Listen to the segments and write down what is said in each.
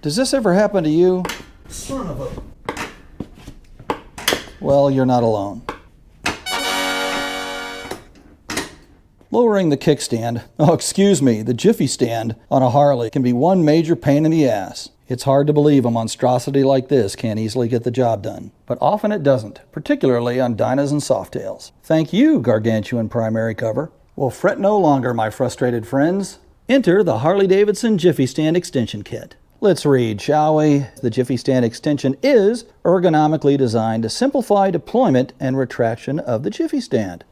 Does this ever happen to you? Son of a... Well, you're not alone. Lowering the kickstand, the Jiffy stand on a Harley can be one major pain in the ass. It's hard to believe a monstrosity like this can't easily get the job done. But often it doesn't, particularly on Dynas and Softails. Thank you, gargantuan primary cover. Well, fret no longer, my frustrated friends. Enter the Harley Davidson Jiffy Stand extension kit. Let's read, shall we? The Jiffy Stand extension is ergonomically designed to simplify deployment and retraction of the Jiffy Stand.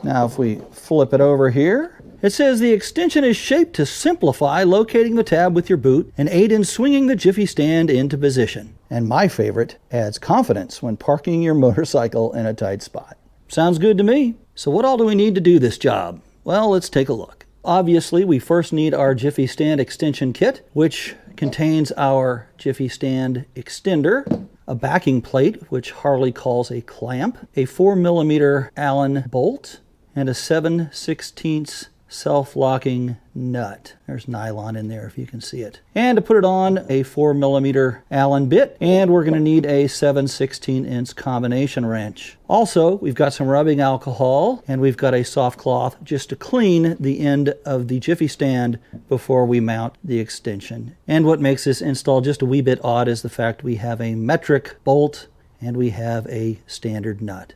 Now if we flip it over here, it says the extension is shaped to simplify locating the tab with your boot and aid in swinging the Jiffy Stand into position. And my favorite, adds confidence when parking your motorcycle in a tight spot. Sounds good to me. So what all do we need to do this job? Well, let's take a look. Obviously, we first need our Jiffy Stand extension kit, which contains our Jiffy Stand extender, a backing plate, which Harley calls a clamp, a 4mm Allen bolt, and a 7/16 self-locking nut. There's nylon in there if you can see it. And to put it on, a 4mm Allen bit, and we're going to need a 7/16" combination wrench. Also, we've got some rubbing alcohol, and we've got a soft cloth just to clean the end of the Jiffy Stand before we mount the extension. And what makes this install just a wee bit odd is the fact we have a metric bolt and we have a standard nut.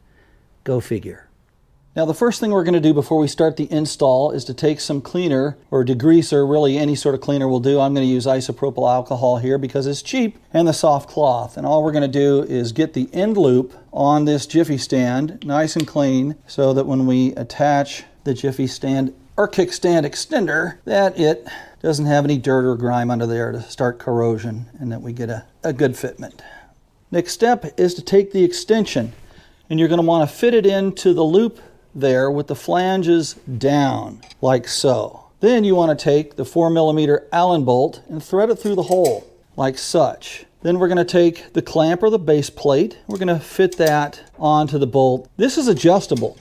Go figure. Now the first thing we're going to do before we start the install is to take some cleaner or degreaser, really any sort of cleaner will do. I'm going to use isopropyl alcohol here because it's cheap, and the soft cloth. And all we're going to do is get the end loop on this Jiffy Stand nice and clean so that when we attach the Jiffy Stand or kickstand extender that it doesn't have any dirt or grime under there to start corrosion, and that we get a good fitment. Next step is to take the extension, and you're going to want to fit it into the loop there with the flanges down, like so. Then you want to take the 4mm Allen bolt and thread it through the hole, like such. Then we're going to take the clamp or the base plate. We're going to fit that onto the bolt. This is adjustable.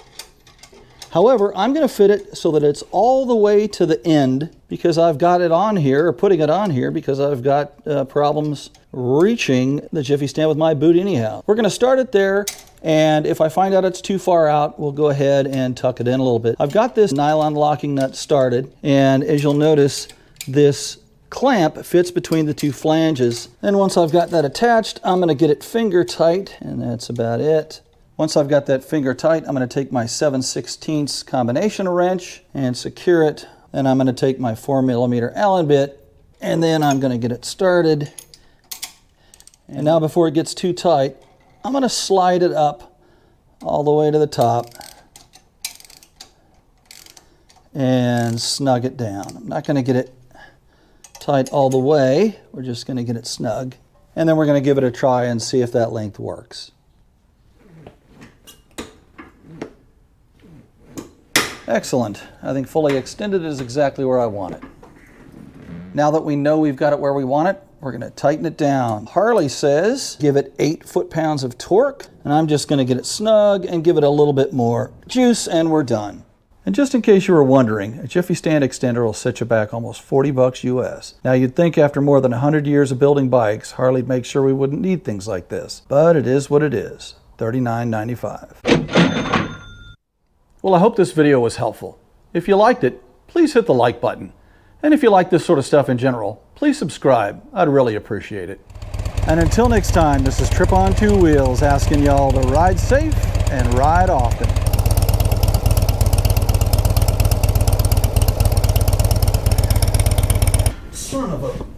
However, I'm going to fit it so that it's all the way to the end because I've got it on here, or putting it on here, because I've got problems reaching the Jiffy Stand with my boot anyhow. We're going to start it there, and if I find out it's too far out, we'll go ahead and tuck it in a little bit. I've got this nylon locking nut started, and as you'll notice, this clamp fits between the two flanges. And once I've got that attached, I'm going to get it finger tight, and that's about it. Once I've got that finger tight, I'm going to take my 7/16 combination wrench and secure it. Then I'm going to take my 4mm Allen bit, and then I'm going to get it started. And now before it gets too tight, I'm going to slide it up all the way to the top and snug it down. I'm not going to get it tight all the way. We're just going to get it snug. And then we're going to give it a try and see if that length works. Excellent. I think fully extended is exactly where I want it. Now that we know we've got it where we want it, we're going to tighten it down. Harley says give it 8 foot-pounds of torque, and I'm just going to get it snug and give it a little bit more juice, and we're done. And just in case you were wondering, a Jiffy Stand extender will set you back almost $40 US. Now you'd think after more than 100 years of building bikes, Harley'd make sure we wouldn't need things like this. But it is what it is. $39.95. Well, I hope this video was helpful. If you liked it, please hit the like button. And if you like this sort of stuff in general, please subscribe. I'd really appreciate it. And until next time, this is Trip on Two Wheels asking y'all to ride safe and ride often. Son of a...